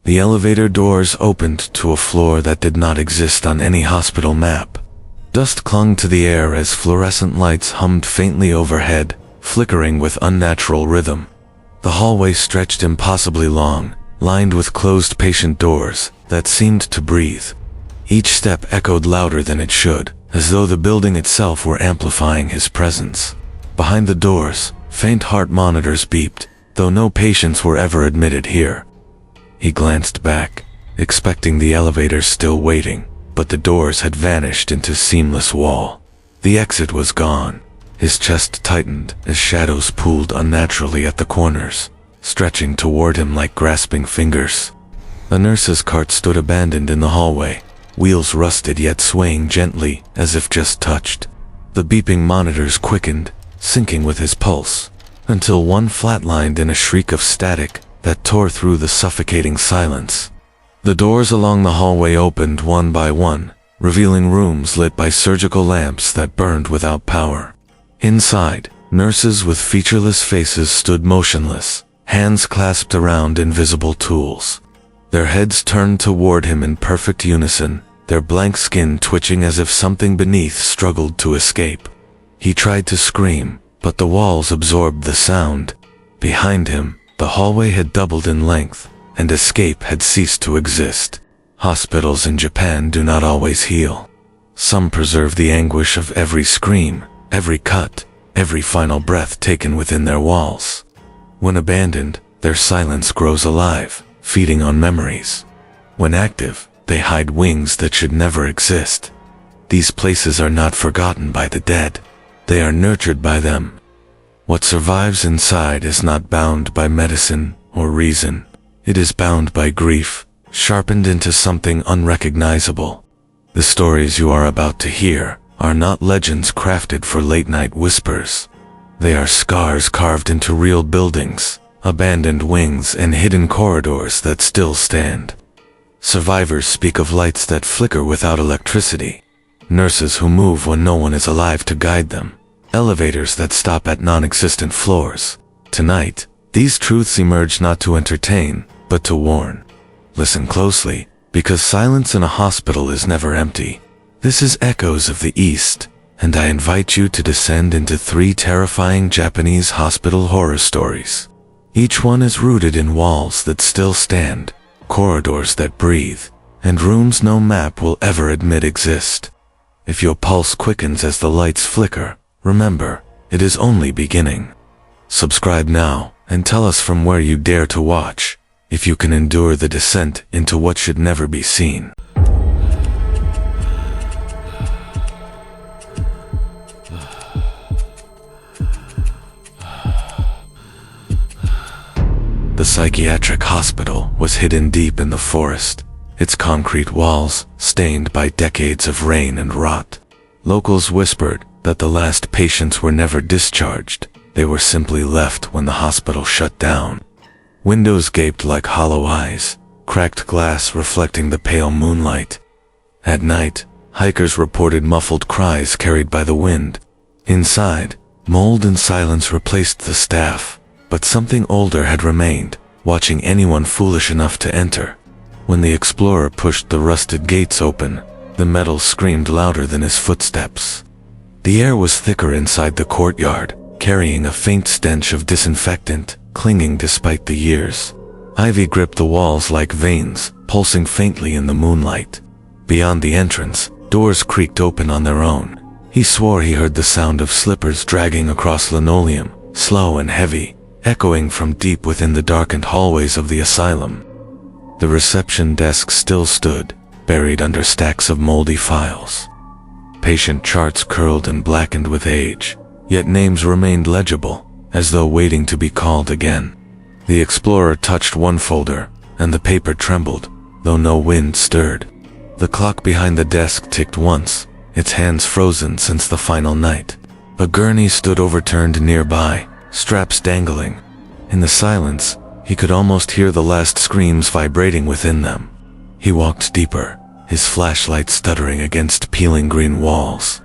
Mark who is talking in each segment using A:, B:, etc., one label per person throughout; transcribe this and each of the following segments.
A: The elevator doors opened to a floor that did not exist on any hospital map. Dust clung to the air as fluorescent lights hummed faintly overhead, flickering with unnatural rhythm. The hallway stretched impossibly long, lined with closed patient doors that seemed to breathe. Each step echoed louder than it should, as though the building itself were amplifying his presence. Behind the doors, faint heart monitors beeped, though no patients were ever admitted here. He glanced back, expecting the elevator still waiting, but the doors had vanished into seamless wall. The exit was gone. His chest tightened as shadows pooled unnaturally at the corners, stretching toward him like grasping fingers. A nurse's cart stood abandoned in the hallway, wheels rusted yet swaying gently as if just touched. The beeping monitors quickened, syncing with his pulse, until one flatlined in a shriek of static that tore through the suffocating silence. The doors along the hallway opened one by one, revealing rooms lit by surgical lamps that burned without power. Inside, nurses with featureless faces stood motionless, hands clasped around invisible tools. Their heads turned toward him in perfect unison, their blank skin twitching as if something beneath struggled to escape. He tried to scream, but the walls absorbed the sound. Behind him, the hallway had doubled in length, and escape had ceased to exist. Hospitals in Japan do not always heal. Some preserve the anguish of every scream, every cut, every final breath taken within their walls. When abandoned, their silence grows alive, feeding on memories. When active, they hide wings that should never exist. These places are not forgotten by the dead. They are nurtured by them. What survives inside is not bound by medicine or reason. It is bound by grief, sharpened into something unrecognizable. The stories you are about to hear are not legends crafted for late-night whispers. They are scars carved into real buildings, abandoned wings and hidden corridors that still stand. Survivors speak of lights that flicker without electricity, nurses who move when no one is alive to guide them, elevators that stop at non-existent floors. Tonight, these truths emerge not to entertain, but to warn. Listen closely, because silence in a hospital is never empty. This is Echoes of the East, and I invite you to descend into 3 terrifying Japanese hospital horror stories. Each one is rooted in walls that still stand, corridors that breathe, and rooms no map will ever admit exist. If your pulse quickens as the lights flicker, remember, it is only beginning. Subscribe now, and tell us from where you dare to watch, if you can endure the descent into what should never be seen. The psychiatric hospital was hidden deep in the forest, its concrete walls stained by decades of rain and rot. Locals whispered that the last patients were never discharged. They were simply left when the hospital shut down. Windows gaped like hollow eyes, cracked glass reflecting the pale moonlight. At night, hikers reported muffled cries carried by the wind. Inside, mold and silence replaced the staff, but something older had remained, watching anyone foolish enough to enter. When the explorer pushed the rusted gates open, the metal screamed louder than his footsteps. The air was thicker inside the courtyard, carrying a faint stench of disinfectant, clinging despite the years. Ivy gripped the walls like veins, pulsing faintly in the moonlight. Beyond the entrance, doors creaked open on their own. He swore he heard the sound of slippers dragging across linoleum, slow and heavy, echoing from deep within the darkened hallways of the asylum. The reception desk still stood, buried under stacks of moldy files. Patient charts curled and blackened with age, yet names remained legible, as though waiting to be called again. The explorer touched one folder, and the paper trembled, though no wind stirred. The clock behind the desk ticked once, its hands frozen since the final night. A gurney stood overturned nearby, straps dangling. In the silence, he could almost hear the last screams vibrating within them. He walked deeper, his flashlight stuttering against peeling green walls.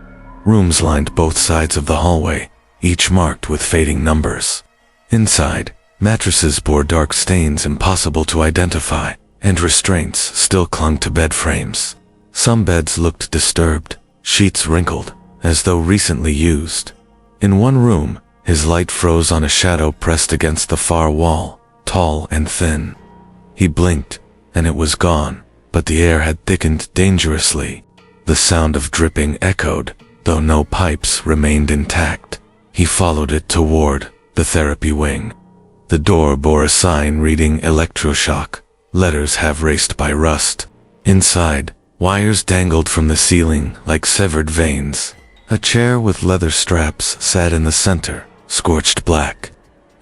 A: Rooms lined both sides of the hallway, each marked with fading numbers. Inside, mattresses bore dark stains impossible to identify, and restraints still clung to bed frames. Some beds looked disturbed, sheets wrinkled, as though recently used. In one room, his light froze on a shadow pressed against the far wall, tall and thin. He blinked, and it was gone, but the air had thickened dangerously. The sound of dripping echoed, though no pipes remained intact. He followed it toward the therapy wing. The door bore a sign reading electroshock, letters half raced by rust. Inside, wires dangled from the ceiling like severed veins. A chair with leather straps sat in the center, scorched black.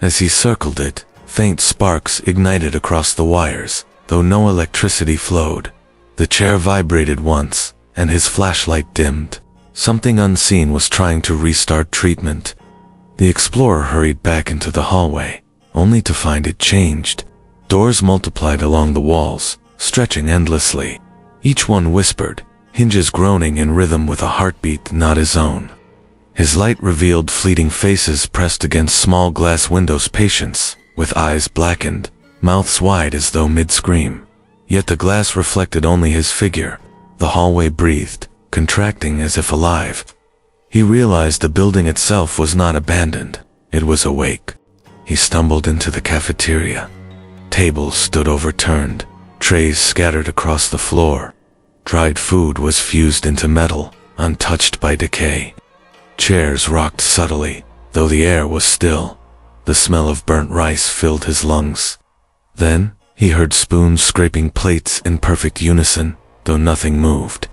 A: As he circled it, faint sparks ignited across the wires, though no electricity flowed. The chair vibrated once, and his flashlight dimmed. Something unseen was trying to restart treatment. The explorer hurried back into the hallway, only to find it changed. Doors multiplied along the walls, stretching endlessly. Each one whispered, hinges groaning in rhythm with a heartbeat not his own. His light revealed fleeting faces pressed against small glass windows, patients, with eyes blackened, mouths wide as though mid-scream. Yet the glass reflected only his figure. The hallway breathed, contracting as if alive. He realized the building itself was not abandoned, it was awake. He stumbled into the cafeteria. Tables stood overturned, trays scattered across the floor. Dried food was fused into metal, untouched by decay. Chairs rocked subtly, though the air was still. The smell of burnt rice filled his lungs. Then, he heard spoons scraping plates in perfect unison, though nothing moved.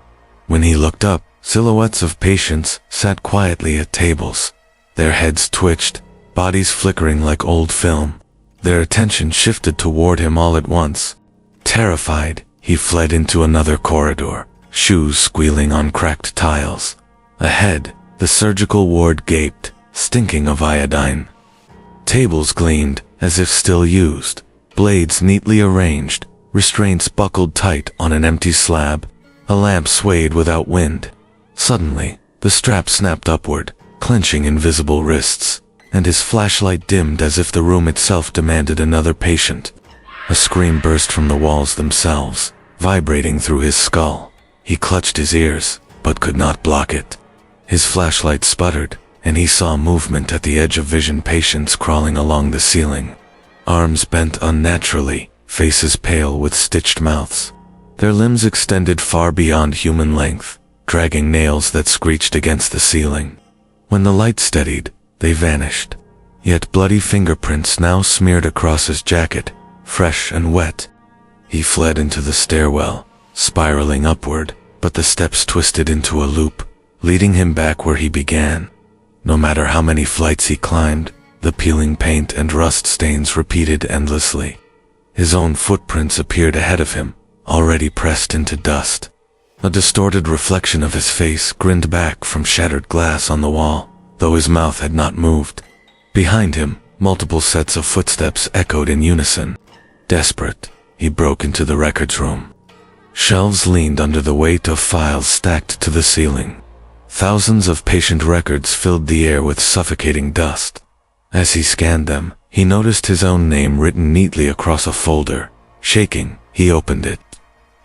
A: When he looked up, silhouettes of patients sat quietly at tables. Their heads twitched, bodies flickering like old film. Their attention shifted toward him all at once. Terrified, he fled into another corridor, shoes squealing on cracked tiles. Ahead, the surgical ward gaped, stinking of iodine. Tables gleamed, as if still used, blades neatly arranged, restraints buckled tight on an empty slab. A lamp swayed without wind. Suddenly, the strap snapped upward, clenching invisible wrists, and his flashlight dimmed as if the room itself demanded another patient. A scream burst from the walls themselves, vibrating through his skull. He clutched his ears, but could not block it. His flashlight sputtered, and he saw movement at the edge of vision, patients crawling along the ceiling. Arms bent unnaturally, faces pale with stitched mouths. Their limbs extended far beyond human length, dragging nails that screeched against the ceiling. When the light steadied, they vanished. Yet bloody fingerprints now smeared across his jacket, fresh and wet. He fled into the stairwell, spiraling upward, but the steps twisted into a loop, leading him back where he began. No matter how many flights he climbed, the peeling paint and rust stains repeated endlessly. His own footprints appeared ahead of him, already pressed into dust. A distorted reflection of his face grinned back from shattered glass on the wall, though his mouth had not moved. Behind him, multiple sets of footsteps echoed in unison. Desperate, he broke into the records room. Shelves leaned under the weight of files stacked to the ceiling. Thousands of patient records filled the air with suffocating dust. As he scanned them, he noticed his own name written neatly across a folder. Shaking, he opened it.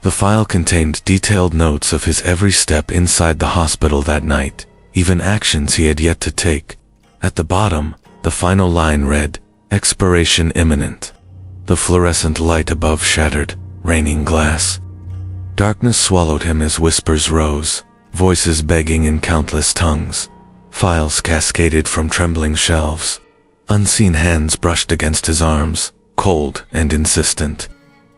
A: The file contained detailed notes of his every step inside the hospital that night, even actions he had yet to take. At the bottom, the final line read, "Expiration imminent." The fluorescent light above shattered, raining glass. Darkness swallowed him as whispers rose, voices begging in countless tongues. Files cascaded from trembling shelves. Unseen hands brushed against his arms, cold and insistent.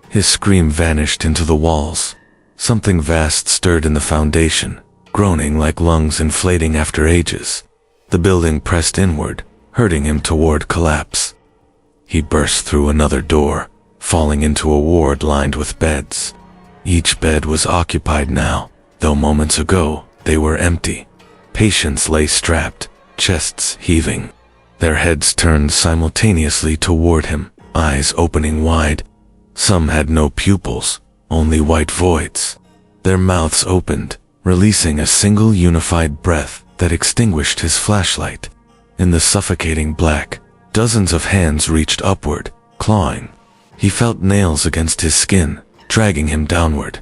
A: His scream vanished into the walls. Something vast stirred in the foundation, groaning like lungs inflating after ages. The building pressed inward, hurting him toward collapse. He burst through another door, falling into a ward lined with beds. Each bed was occupied now, though moments ago they were empty. Patients lay strapped, chests heaving. Their heads turned simultaneously toward him, eyes opening wide. Some had no pupils, only white voids. Their mouths opened, releasing a single unified breath that extinguished his flashlight. In the suffocating black, dozens of hands reached upward, clawing. He felt nails against his skin, dragging him downward.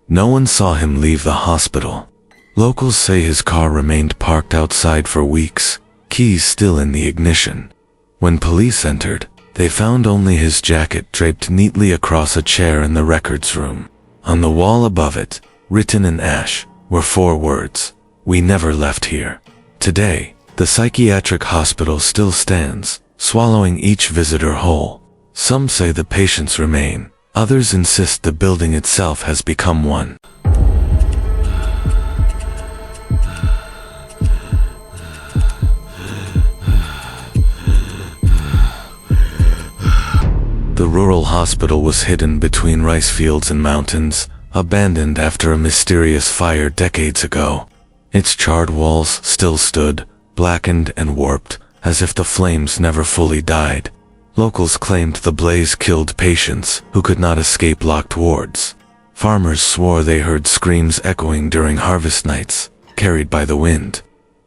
A: No one saw him leave the hospital. Locals say his car remained parked outside for weeks, keys still in the ignition. When police entered, they found only his jacket draped neatly across a chair in the records room. On the wall above it, written in ash, were 4 words: "We never left here." Today, the psychiatric hospital still stands, swallowing each visitor whole. Some say the patients remain, others insist the building itself has become one. The rural hospital was hidden between rice fields and mountains, abandoned after a mysterious fire decades ago. Its charred walls still stood, blackened and warped, as if the flames never fully died. Locals claimed the blaze killed patients who could not escape locked wards. Farmers swore they heard screams echoing during harvest nights, carried by the wind.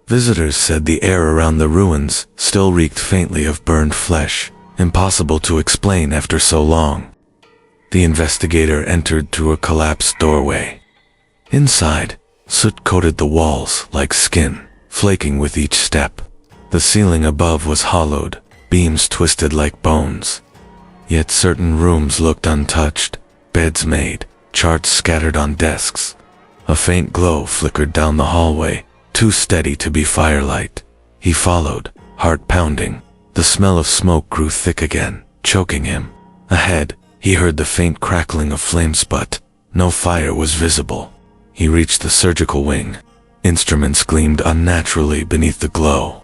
A: Visitors said the air around the ruins still reeked faintly of burned flesh, impossible to explain after so long. The investigator entered through a collapsed doorway. Inside, soot coated the walls like skin, flaking with each step. The ceiling above was hollowed, beams twisted like bones. Yet certain rooms looked untouched, beds made, charts scattered on desks. A faint glow flickered down the hallway, too steady to be firelight. He followed, heart pounding. The smell of smoke grew thick again, choking him. Ahead, he heard the faint crackling of flames, but no fire was visible. He reached the surgical wing. Instruments gleamed unnaturally beneath the glow.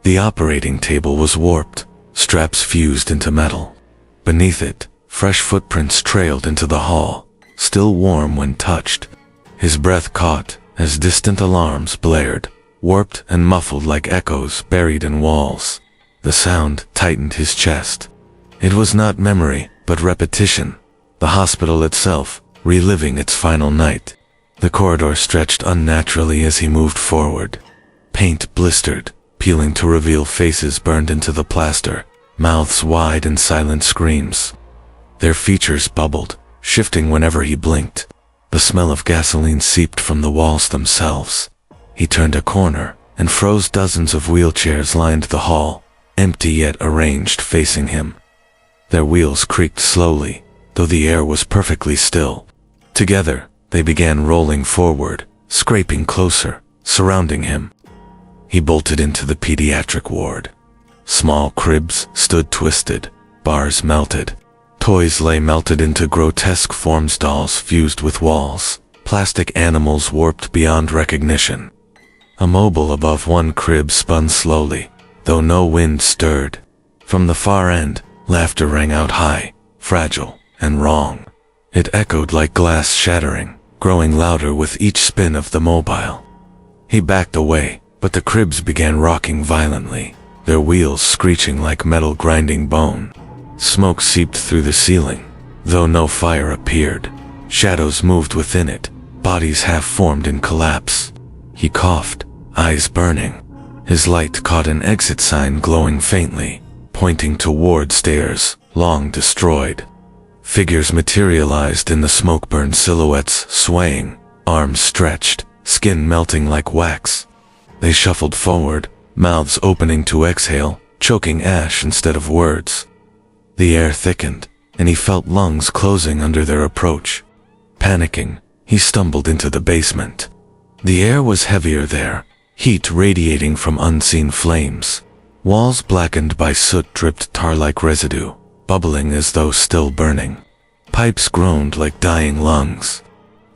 A: The operating table was warped, straps fused into metal. Beneath it, fresh footprints trailed into the hall, still warm when touched. His breath caught as distant alarms blared, warped and muffled like echoes buried in walls. The sound tightened his chest. It was not memory, but repetition. The hospital itself, reliving its final night. The corridor stretched unnaturally as he moved forward. Paint blistered, peeling to reveal faces burned into the plaster, mouths wide in silent screams. Their features bubbled, shifting whenever he blinked. The smell of gasoline seeped from the walls themselves. He turned a corner and froze. Dozens of wheelchairs lined the hall, empty yet arranged facing him. Their wheels creaked slowly, though the air was perfectly still. Together, they began rolling forward, scraping closer, surrounding him. He bolted into the pediatric ward. Small cribs stood twisted, bars melted. Toys lay melted into grotesque forms, dolls fused with walls, plastic animals warped beyond recognition. A mobile above one crib spun slowly, though no wind stirred. From the far end, laughter rang out high, fragile, and wrong. It echoed like glass shattering, growing louder with each spin of the mobile. He backed away, but the cribs began rocking violently, their wheels screeching like metal grinding bone. Smoke seeped through the ceiling, though no fire appeared. Shadows moved within it, bodies half-formed in collapse. He coughed, eyes burning. His light caught an exit sign glowing faintly, pointing toward stairs, long destroyed. Figures materialized in the smoke-burned silhouettes, swaying, arms stretched, skin melting like wax. They shuffled forward, mouths opening to exhale, choking ash instead of words. The air thickened, and he felt lungs closing under their approach. Panicking, he stumbled into the basement. The air was heavier there, heat radiating from unseen flames. Walls blackened by soot dripped tar-like residue, bubbling as though still burning. Pipes groaned like dying lungs.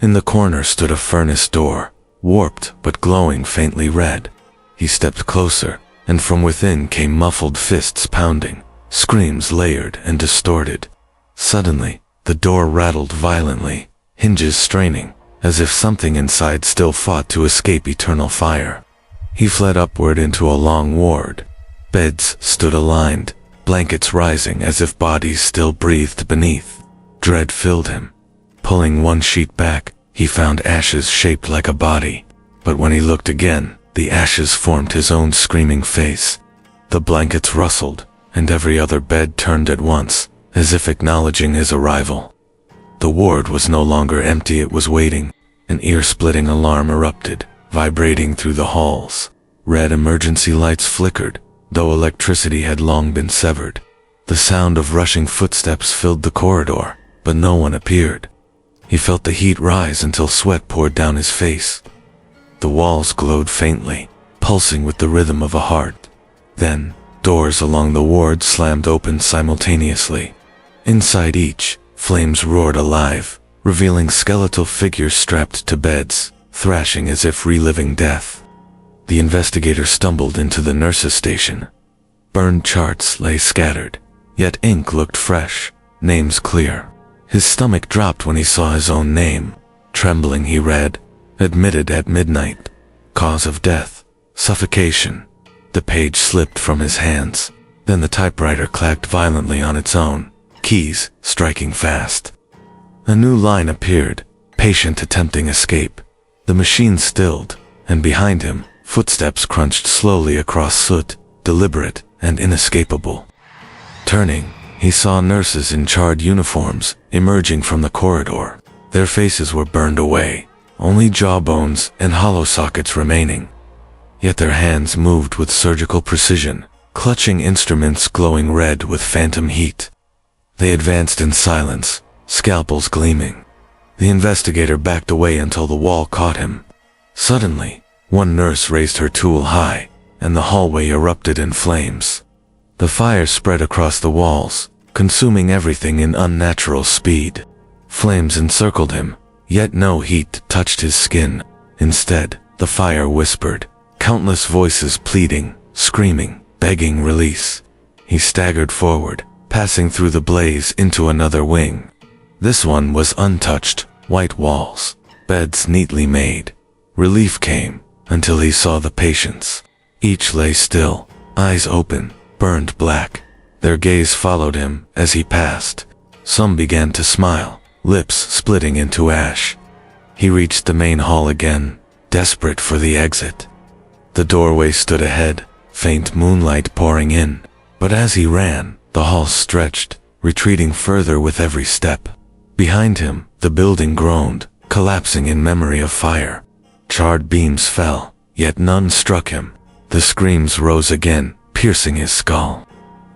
A: In the corner stood a furnace door, warped but glowing faintly red. He stepped closer, and from within came muffled fists pounding, screams layered and distorted. Suddenly, the door rattled violently, hinges straining, as if something inside still fought to escape eternal fire. He fled upward into a long ward. Beds stood aligned, blankets rising as if bodies still breathed beneath. Dread filled him. Pulling one sheet back, he found ashes shaped like a body. But when he looked again, the ashes formed his own screaming face. The blankets rustled, and every other bed turned at once, as if acknowledging his arrival. The ward was no longer empty, it was waiting. An ear-splitting alarm erupted, vibrating through the halls. Red emergency lights flickered, though electricity had long been severed. The sound of rushing footsteps filled the corridor, but no one appeared. He felt the heat rise until sweat poured down his face. The walls glowed faintly, pulsing with the rhythm of a heart. Then, doors along the ward slammed open simultaneously. Inside each, flames roared alive, revealing skeletal figures strapped to beds, thrashing as if reliving death. The investigator stumbled into the nurse's station. Burned charts lay scattered, yet ink looked fresh, names clear. His stomach dropped when he saw his own name. Trembling, he read, "Admitted at midnight. Cause of death, suffocation." The page slipped from his hands. Then the typewriter clacked violently on its own, keys striking fast. A new line appeared, patient attempting escape. The machine stilled, and behind him, footsteps crunched slowly across soot, deliberate and inescapable. Turning, he saw nurses in charred uniforms emerging from the corridor. Their faces were burned away, only jawbones and hollow sockets remaining. Yet their hands moved with surgical precision, clutching instruments glowing red with phantom heat. They advanced in silence, scalpels gleaming. The investigator backed away until the wall caught him. Suddenly, one nurse raised her tool high, and the hallway erupted in flames. The fire spread across the walls, consuming everything in unnatural speed. Flames encircled him, yet no heat touched his skin. Instead, the fire whispered, countless voices pleading, screaming, begging release. He staggered forward, passing through the blaze into another wing. This one was untouched, white walls, beds neatly made. Relief came, until he saw the patients. Each lay still, eyes open, burned black. Their gaze followed him as he passed. Some began to smile, lips splitting into ash. He reached the main hall again, desperate for the exit. The doorway stood ahead, faint moonlight pouring in. But as he ran, the hall stretched, retreating further with every step. Behind him, the building groaned, collapsing in memory of fire. Charred beams fell, yet none struck him. The screams rose again, piercing his skull.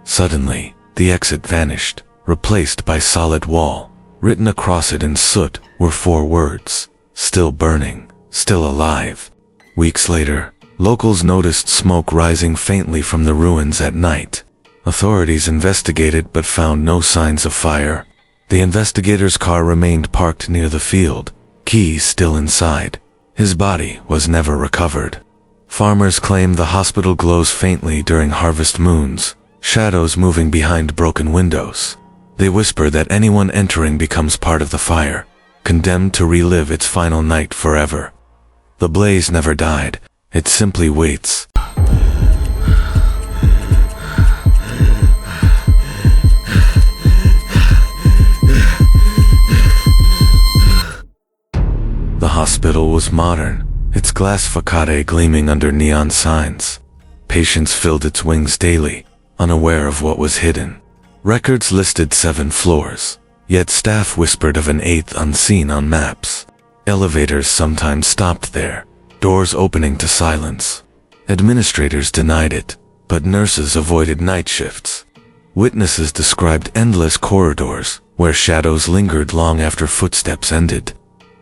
A: Suddenly, the exit vanished, replaced by solid wall. Written across it in soot were 4 words, "Still burning, still alive." Weeks later, locals noticed smoke rising faintly from the ruins at night. Authorities investigated but found no signs of fire. The investigator's car remained parked near the field, keys still inside. His body was never recovered. Farmers claim the hospital glows faintly during harvest moons, shadows moving behind broken windows. They whisper that anyone entering becomes part of the fire, condemned to relive its final night forever. The blaze never died, it simply waits. The hospital was modern, its glass facade gleaming under neon signs. Patients filled its wings daily, unaware of what was hidden. Records listed 7 floors, yet staff whispered of an 8th unseen on maps. Elevators sometimes stopped there, doors opening to silence. Administrators denied it, but nurses avoided night shifts. Witnesses described endless corridors, where shadows lingered long after footsteps ended.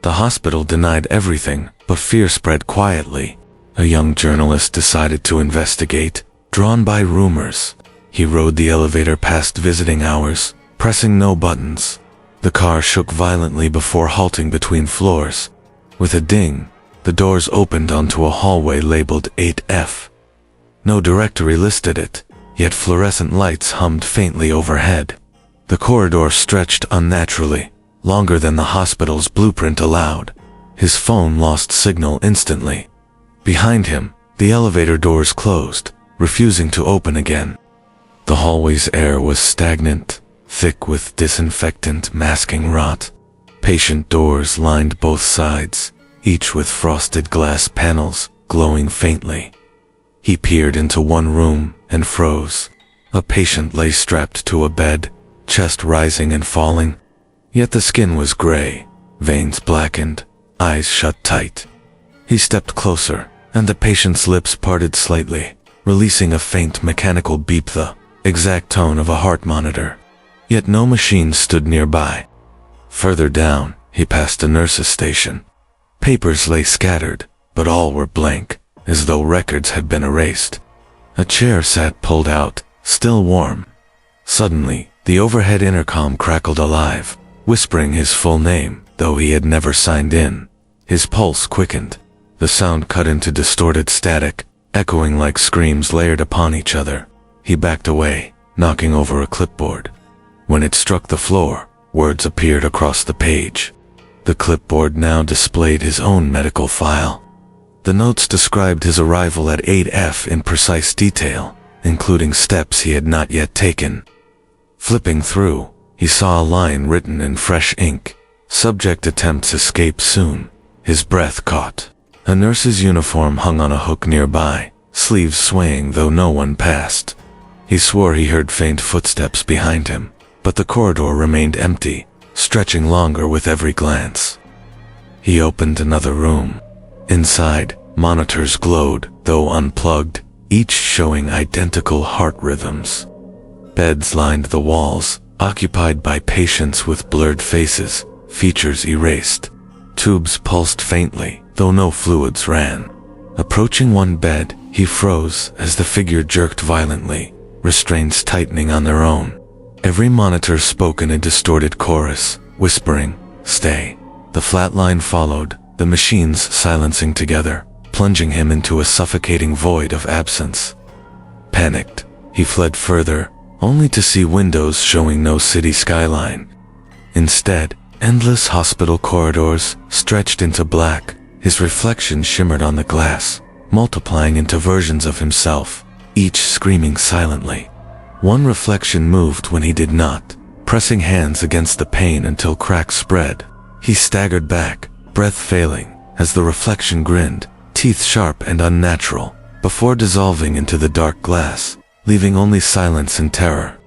A: The hospital denied everything, but fear spread quietly. A young journalist decided to investigate, drawn by rumors. He rode the elevator past visiting hours, pressing no buttons. The car shook violently before halting between floors. With a ding, the doors opened onto a hallway labeled 8F. No directory listed it, yet fluorescent lights hummed faintly overhead. The corridor stretched unnaturally, longer than the hospital's blueprint allowed. His phone lost signal instantly. Behind him, the elevator doors closed, refusing to open again. The hallway's air was stagnant, thick with disinfectant masking rot. Patient doors lined both sides, each with frosted glass panels glowing faintly. He peered into one room and froze. A patient lay strapped to a bed, chest rising and falling. Yet the skin was gray, veins blackened, eyes shut tight. He stepped closer, and the patient's lips parted slightly, releasing a faint mechanical beep, the exact tone of a heart monitor. Yet no machine stood nearby. Further down, he passed a nurse's station. Papers lay scattered, but all were blank, as though records had been erased. A chair sat pulled out, still warm. Suddenly, the overhead intercom crackled alive, whispering his full name, though he had never signed in. His pulse quickened. The sound cut into distorted static, echoing like screams layered upon each other. He backed away, knocking over a clipboard. When it struck the floor, words appeared across the page. The clipboard now displayed his own medical file. The notes described his arrival at 8F in precise detail, including steps he had not yet taken. Flipping through, he saw a line written in fresh ink. Subject attempts escape soon. His breath caught. A nurse's uniform hung on a hook nearby, sleeves swaying though no one passed. He swore he heard faint footsteps behind him, but the corridor remained empty, stretching longer with every glance. He opened another room. Inside, monitors glowed, though unplugged, each showing identical heart rhythms. Beds lined the walls, occupied by patients with blurred faces, features erased. Tubes pulsed faintly, though no fluids ran. Approaching one bed, he froze as the figure jerked violently, restraints tightening on their own. Every monitor spoke in a distorted chorus, whispering, "Stay." The flat line followed, the machines silencing together, plunging him into a suffocating void of absence. Panicked, he fled further, only to see windows showing no city skyline. Instead, endless hospital corridors stretched into black. His reflection shimmered on the glass, multiplying into versions of himself, each screaming silently. One reflection moved when he did not, pressing hands against the pane until cracks spread. He staggered back, breath failing, as the reflection grinned, teeth sharp and unnatural, before dissolving into the dark glass, leaving only silence and terror.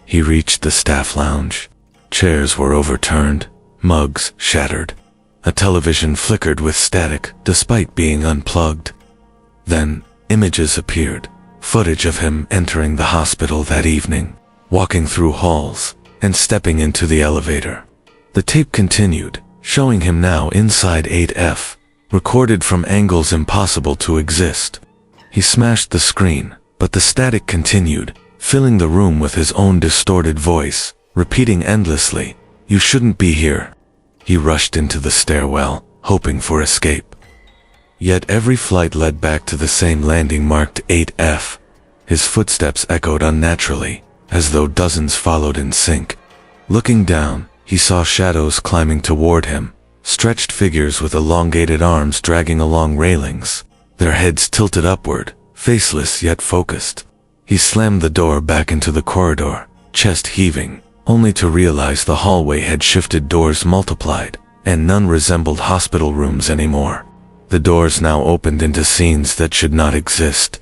A: He reached the staff lounge. Chairs were overturned, mugs shattered. A television flickered with static despite being unplugged. Then, images appeared, footage of him entering the hospital that evening, walking through halls, and stepping into the elevator. The tape continued, showing him now inside 8F, recorded from angles impossible to exist. He smashed the screen, but the static continued, filling the room with his own distorted voice, repeating endlessly, "You shouldn't be here." He rushed into the stairwell, hoping for escape. Yet every flight led back to the same landing marked 8F. His footsteps echoed unnaturally, as though dozens followed in sync. Looking down, he saw shadows climbing toward him, stretched figures with elongated arms dragging along railings, their heads tilted upward, faceless yet focused. He slammed the door back into the corridor, chest heaving, only to realize the hallway had shifted, doors multiplied, and none resembled hospital rooms anymore. The doors now opened into scenes that should not exist.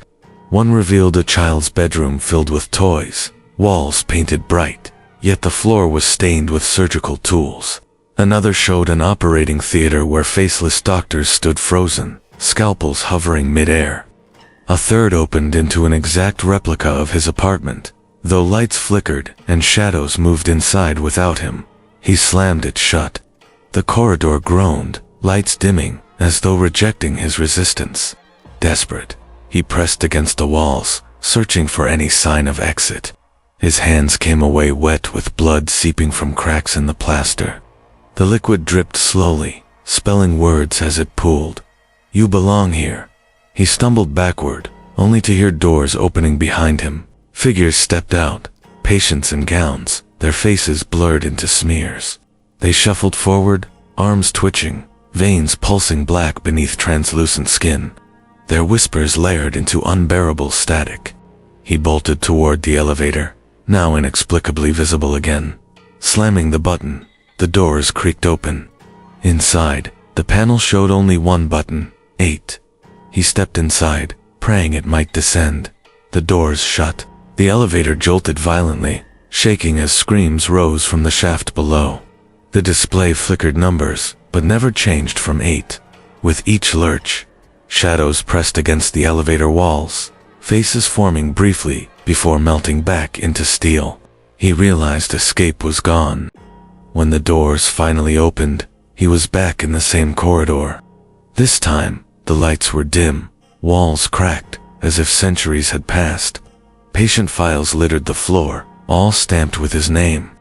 A: One revealed a child's bedroom filled with toys, walls painted bright, yet the floor was stained with surgical tools. Another showed an operating theater where faceless doctors stood frozen, scalpels hovering mid-air. A third opened into an exact replica of his apartment. Though lights flickered and shadows moved inside without him, he slammed it shut. The corridor groaned, lights dimming, as though rejecting his resistance. Desperate, he pressed against the walls, searching for any sign of exit. His hands came away wet with blood seeping from cracks in the plaster. The liquid dripped slowly, spelling words as it pooled. "You belong here." He stumbled backward, only to hear doors opening behind him. Figures stepped out, patients in gowns, their faces blurred into smears. They shuffled forward, arms twitching, veins pulsing black beneath translucent skin. Their whispers layered into unbearable static. He bolted toward the elevator, now inexplicably visible again. Slamming the button, the doors creaked open. Inside, the panel showed only one button, 8. He stepped inside, praying it might descend. The doors shut. The elevator jolted violently, shaking as screams rose from the shaft below. The display flickered numbers, but never changed from 8. With each lurch, shadows pressed against the elevator walls, faces forming briefly before melting back into steel. He realized escape was gone. When the doors finally opened, he was back in the same corridor. This time, the lights were dim, walls cracked, as if centuries had passed. Patient files littered the floor, all stamped with his name.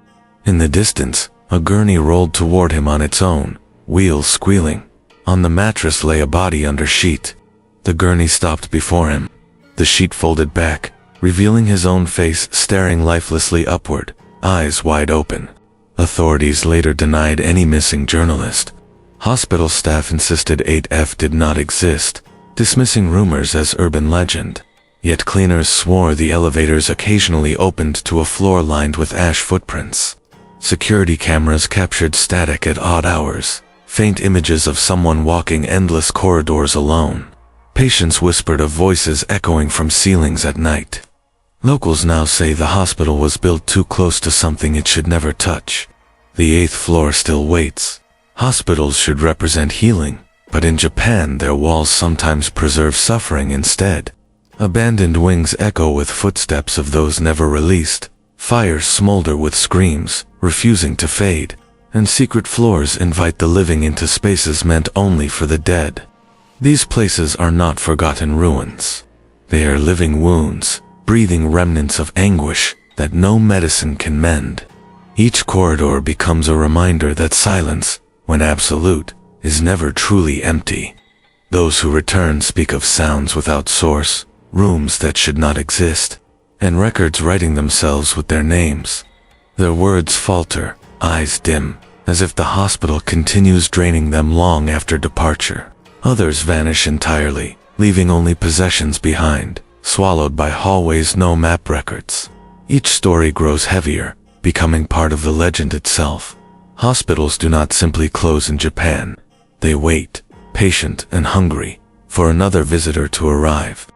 A: In the distance, a gurney rolled toward him on its own, wheels squealing. On the mattress lay a body under sheet. The gurney stopped before him. The sheet folded back, revealing his own face staring lifelessly upward, eyes wide open. Authorities later denied any missing journalist. Hospital staff insisted 8F did not exist, dismissing rumors as urban legend. Yet cleaners swore the elevators occasionally opened to a floor lined with ash footprints. Security cameras captured static at odd hours, faint images of someone walking endless corridors alone. Patients whispered of voices echoing from ceilings at night. Locals now say the hospital was built too close to something it should never touch. The 8th floor still waits. Hospitals should represent healing, but in Japan their walls sometimes preserve suffering instead. Abandoned wings echo with footsteps of those never released. Fires smolder with screams, refusing to fade. And secret floors invite the living into spaces meant only for the dead. These places are not forgotten ruins. They are living wounds, breathing remnants of anguish that no medicine can mend. Each corridor becomes a reminder that silence, when absolute, is never truly empty. Those who return speak of sounds without source, rooms that should not exist, and records writing themselves with their names. Their words falter, eyes dim, as if the hospital continues draining them long after departure. Others vanish entirely, leaving only possessions behind, swallowed by hallways no map records. Each story grows heavier, becoming part of the legend itself. Hospitals do not simply close in Japan. They wait, patient and hungry, for another visitor to arrive.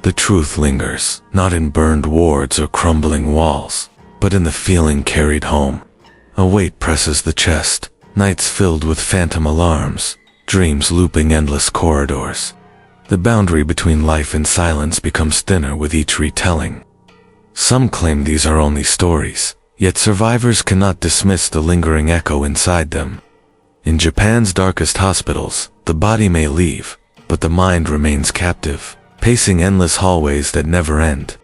A: The truth lingers, not in burned wards or crumbling walls, but in the feeling carried home. A weight presses the chest, nights filled with phantom alarms, dreams looping endless corridors. The boundary between life and silence becomes thinner with each retelling. Some claim these are only stories, yet survivors cannot dismiss the lingering echo inside them. In Japan's darkest hospitals, the body may leave, but the mind remains captive, pacing endless hallways that never end.